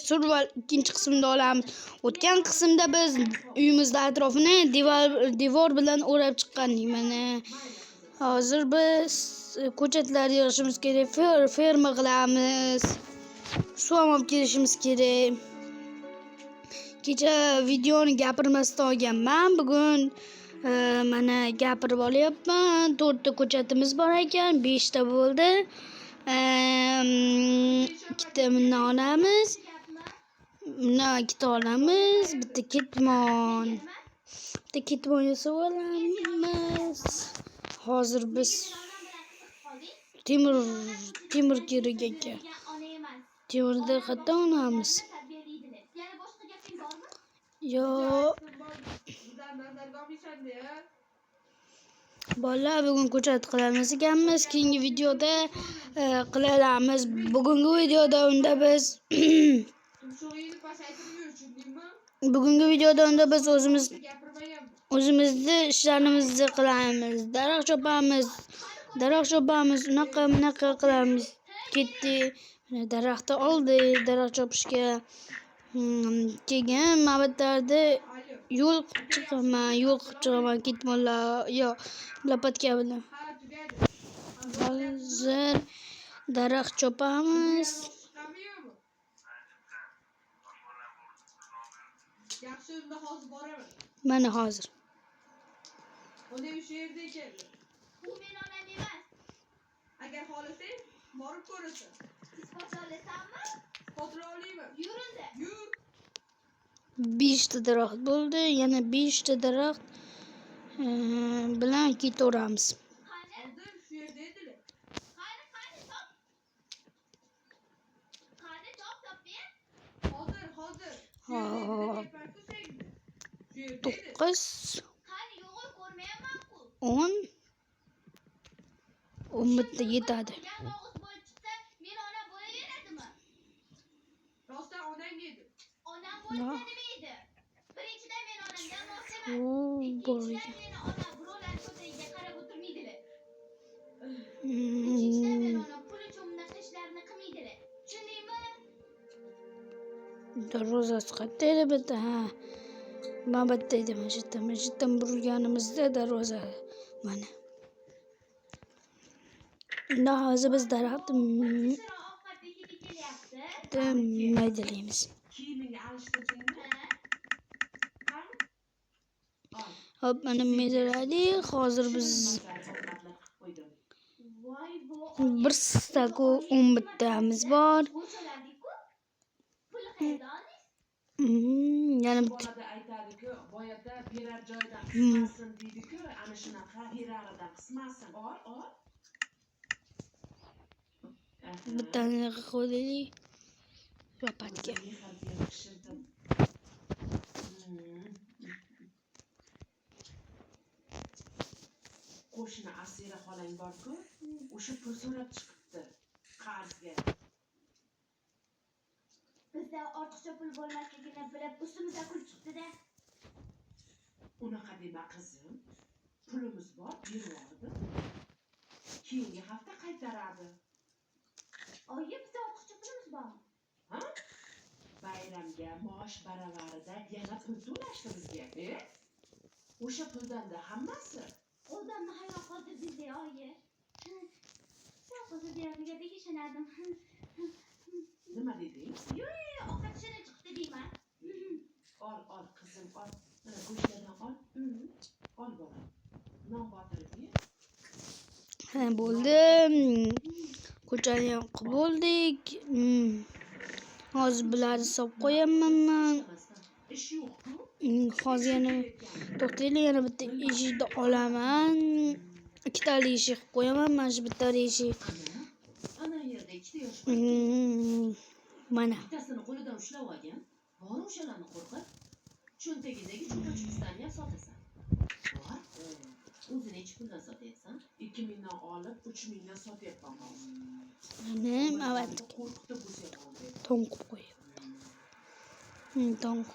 Survival ikkinchi qismida olamiz. O'tgan qismda biz uyimizning atrofini devor bilan o'rab chiqqandik. Mana hozir biz ko'chatlar yig'ishimiz kerak, ferma qilamiz. Suv olib kelishimiz kerak. Kecha videoni gapirmasdan olganman. Bugun mana gapirib olyapman. 4 ta ko'chatimiz bor ekan, 5 ta bo'ldi. Ikkita bundan olamiz. Bundan ikkita olamiz. Bitta ketmon. Bitta ketmon yasab olamiz. Hozir biz temir kerak ekan. Temirni qayerdan olamiz? Yo. Bolalar, bugun ko'chat qilamiz ekanmiz. Keyingi videoda qilamiz. Bugungi videoda biz o'zimizni ishlarimizni qilamiz. Daraxt chopamiz, unaqa qilamiz. Ketdi. Daraxtni oldi, daraxt chopishga. Keyin mabitlarda yo'l qilib chiqaman ketmonlar, yo lopatka bilan. Hozir daraxt chopamiz. Mana hozir. Uni shu yerda ekan. U men onam emas. Agar xohlasang, borib ko'rasan. Siz foto olasanmi? Foto olayman. Yur-unda. Yur. 5 ta daraxt bo'ldi. Yana 5 ta daraxt bilan ketaveramiz. Hozir shu yerda edilar. Qani top. Qani top ber. Hozir. Shu yerda edi. 9 Qani yo'q, ko'rmayapman-ku. 10 bitta yetadi. Yalmog'iz bo'lib chiqsa, men ona bo'laveradimi? Rostdan onang edi. Onam bo'lsa nima edi? Birinchidan men onamdan rost emas. Ikkinchidan meni onam birovlar ko'chaga qarab o'tirmaydilar. Uchinchidan men onam puli cho'mnaqa ishlarni qilmaydilar. Tushundingmi? Darvozasi qayerda edi bitta? Ha. Mana bitta edi, mana shu yerdan burilganimizda darvoza mana. Unda hozir biz daraxtni maydalaymiz. Hop, mana maydaladik. Hozir biz bir staku 10 bittamiz bor. Yana bitta aytadi-ku, boyada berar joydan qismasin deydi-ku, ana shunaqa beraridan qismasin. Ol. bittani qo'ydik. Lopatga. Qo'shni Asira xolang bor-ku, o'sha pul so'rab chiqibdi qarzga. Bizda ortiqcha pul bo'lmasligini bilib, ustimizga pul chiqdi-da. Unaqa dema qizim. Pulimiz bor, berib yubordi. Keyingi hafta qaytaradi. Oyi, bizda ortiqcha pulimiz bormi? Ha? Bayramga maosh baravarida yana pul to'lashdi bizga. O'sha puldan-da hammasi. Odamni hayron qoldirdingiz, oyi. Sen hozir deyarliga ishonardim. Nima deding? Yo'q, ovqat ishini chiqdi deyman. Ol, qizim, ol. Mana go'shtlardan ol. Ol bolam. Non botirib. Ha, bo'ldi. Ko'chani ham qilib bo'ldik. Hozir bularni solib qo'yaman men. Ish yo'q-ku. Hozir yana to'xtaylik, yana bitta eshikni olaman. Ikkitali eshik qo'yaman, mana shu bitta eshik. Ana yerda ikkita yosh. Mana. Bittasini qo'lidan ushlab olgan. Bor o'shalarni qo'rqib. Cho'ntagidagi cho'qinchiklarni ham sotasan. Bor. O'zini necha puldan sotyapsan? 2000 dan olib 3000 dan sotyapman hozir. Mana qo'rqitib bo'lsa oldi. Tong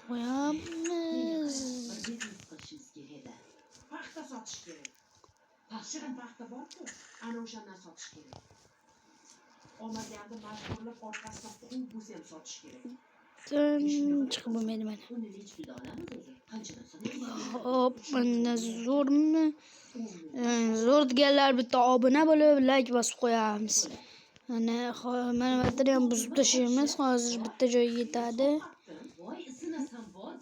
qo'yamiz. Paxta sotish kerak. Shirin paxta bor-ku, ana o'shandan sotish kerak. Olmaganda majburlab orqasidan quvib bo'lsa ham sotish kerak. chiqib bo'lmaydi mana. Uni hech juda olamiz o'zi. Qanchadan Hop, mana zo'rmi? Zo'r deganlar bitta obuna bo'lib, like bosib qo'yamiz. Mana mana bu yerda ham buzib tashlaymiz. Hozir bitta joyga yetadi. voy isinasan bor.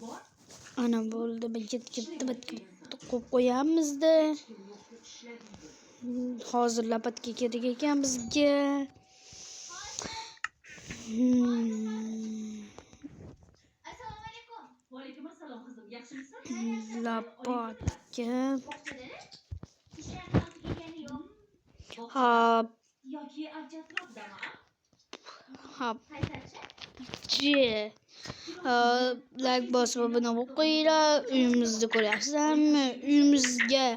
Ana bo'ldi. Bitta qo'yib qo'yamizda. Hozir lapatga kerak ekan bizga. Assalomu alaykum. Va alaykum assalom qizim, yaxshimisan? Lapatga. Ishlar qanday kelgani yo'q? Hop, Yoki avjatroqdami? hop. Qaytachi? Like bosib obuna bo'lib qo'yinglar. Uyimizni ko'ryapsizlarmi? Uyimizga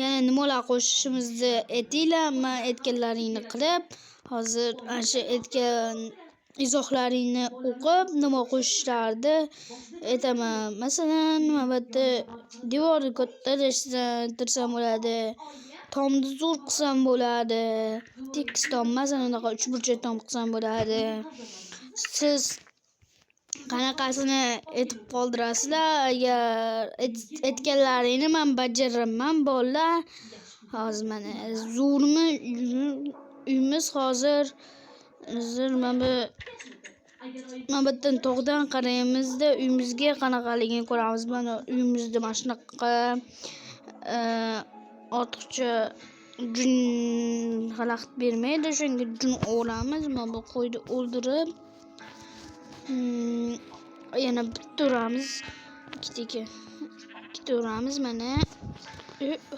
yana nimalar qo'shishimizni aytinglar. Men aytganlaringni qilib, hozir ana shu aytgan izohlaringni o'qib, nima qo'shishlarni aytaman. Masalan, mana bu yerda devorni kattalashtira bo'ladi. Tomni zo'r qilsam bo'ladi. Tekis tom, masalan, unaqa 3 burchak tom qilsam bo'ladi. Siz qanaqasini aytib qoldirasizlar? Agar aytganlaringni men bajaraman bolalar. Hozir mana zo'rmi uyimiz hozir mana bu yerdan tog'dan qaraymizda uyimizga qanaqaligini ko'ramiz. Mana uyimizda mana shunaqa ortiqcha jun xalaqit bermaydi. Shunga jun o'ramiz. Mana bu qo'yni o'ldirib yana bitta uramiz. Ikkita uramiz mana.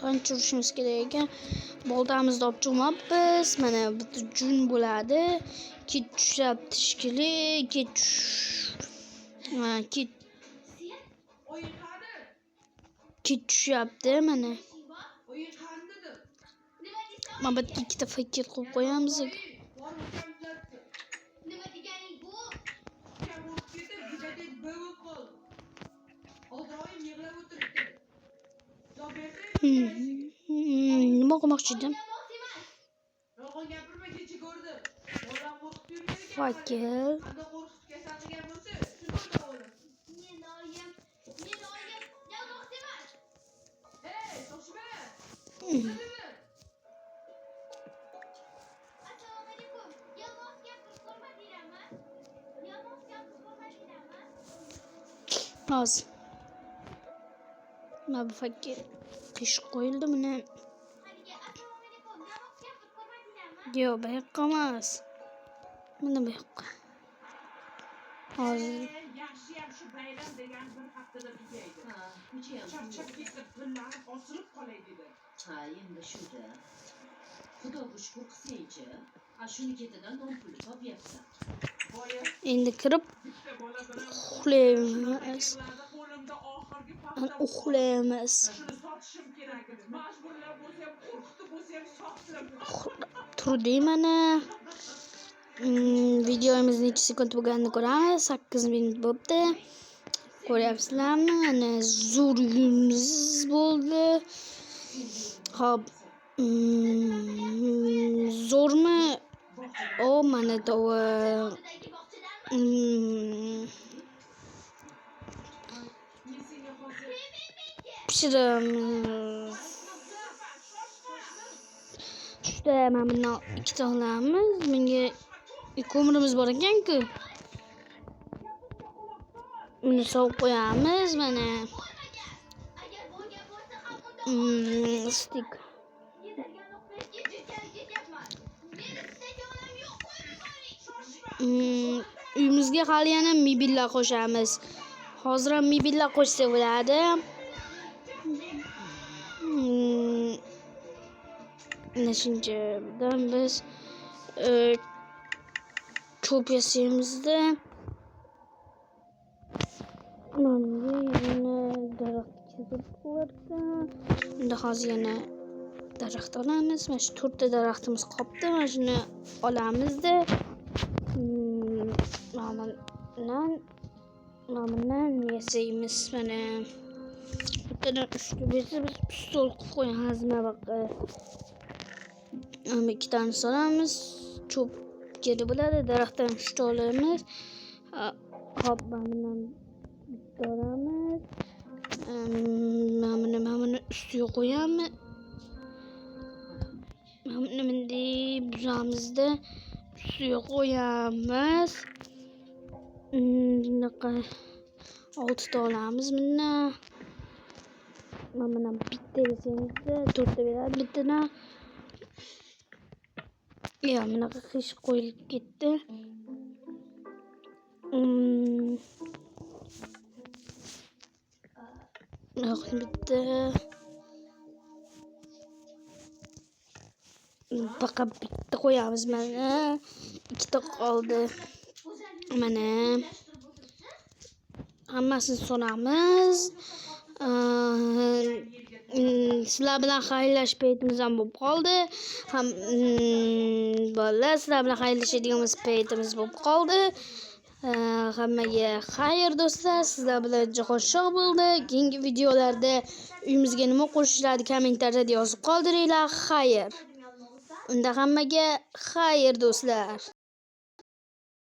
Qancha urishimiz kerak ekan. Boltamizni olib chiqmabmiz. Mana bitta jun bo'ladi. Kit tushyapti shekilli. Kit tushyapti mana. Mana bu yerga ikkita fakir qo'yib qo'yamiz. Nima deganing bu? Nima qilmoqchi edim? Yolg'on gapirma, kecha ko'rdim. Bolam qo'rqitib yurgan ekan. Fakir. Qanday qo'rqitib kasal qilgan bo'lsa, shuni o'ylab olasiz. Men oyim yolg'on emas. Hey, shoshma. Assalomu alaykum. Yolg'on gapirib ko'rmadinglarmi? Yolg'on gapirib ko'rmadinglarmi? Hozir. Mana bu fakir qish qo'yildi buni. Haliga assalomu alaykum. Yolg'on gapirib ko'rmadinglarmi? Yo'q, bu yoqqa emas. Mana bu yoqqa. Hozir Yaxshi bayram degan bir haftada tugaydi. Ha, ko'chayam. Charchab ketib, pullarim osilib qolay dedi. Ha, endi shu-da. Xudoga shukr qilsangchi, shuni ketidan non puli topyapsan. Boya endi kirib bitta bola bilan uxlaymiz. qo'limda oxirgi paxta. Uxlaymiz. Shuni sotishim kerak edi. Majburlab bo'lsa ham, qo'rqitib bo'lsa ham sotdim. Turdik mana. Videomiz necha sekund bo'lganini ko'ramiz. 8 minut bo'libdi. Ko'ryapsizlarmi? Mana zo'r uyimiz bo'ldi. Hop. Zo'rmi? O, mana to'g'ri. Oldidagi bog'chadanmi? Pishiramiz. Shunda mana bundan ikkita olamiz. Bunga ko'mirimiz bor ekan-ku. Buni sovib qo'yamiz mana. Agar bo'lgan bo'lsa ham unda Stik. yedirgan o'qitishga ketyapman. Meni sizga olam yo'q, qo'yib yuboring. Uyimizga hali yana mebellar qo'shamiz. Hozir ham mebellar qo'shsa bo'ladi. Mana shunchadan biz cho'p yasaymizda. Mana yana daraxt chizib qo'yarkan. Unda hozir yana daraxt olamiz. Mana shu 4 ta daraxtimiz qolibdi. Mana shuni olamizda. Mana bundan yasaymiz. Mana bittadan 3 ta biz stol qilib qo'yamiz. Mana baqa. Ama 2 tane solamiz. Cho'p kerak bo'ladi. Daraxtdan 3 ta olamiz. Hop, mana bitta olamiz. Mana buni ustiga qo'yamiz. Mana bunday buzamizda ustiga qo'yamiz. Bunaqa 6 ta olamiz bundan. Mana bitta desangiz 4 ta beradi bittadan. Ya, bunaqa qiyshiq qo'yilib ketdi. Bitta faqat bitta qo'yamiz. Mana 2 ta qoldi. Mana hammasini solamiz. Sizlar bilan xayrlashish paytimiz ham bo'lib qoldi. Bolalar, sizlar bilan xayrlashadiganimiz paytimiz bo'lib qoldi. Hammaga xayr do'stlar. Sizlar bilan jahon shoh bo'ldi. Keyingi videolarda uyimizga nima qo'shishlarni kommentariyada yozib qoldiringlar. Xayr. Unda hammaga xayr do'stlar.